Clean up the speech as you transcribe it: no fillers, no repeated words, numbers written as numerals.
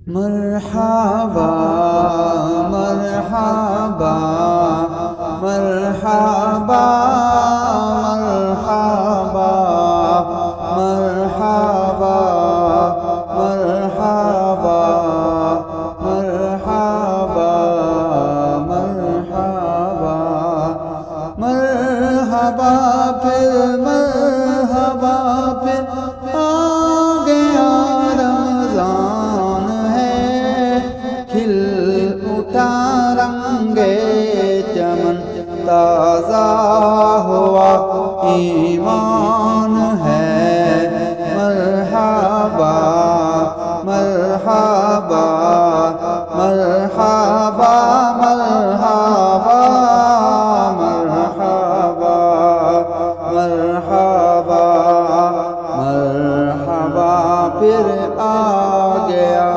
مرحبا مرحبا مرحبا مرحبا مرحبا مرحبا مرحبا مرحبا مرحبا پھر مرحبا پھر آ گیا رمضان ہے کھل اٹھا رنگ چمن تازہ ہوا ایمان ہے مرحبا مرحبا مرحبا مرحبا مرحبا مرحبا مرحبا پھر آ گیا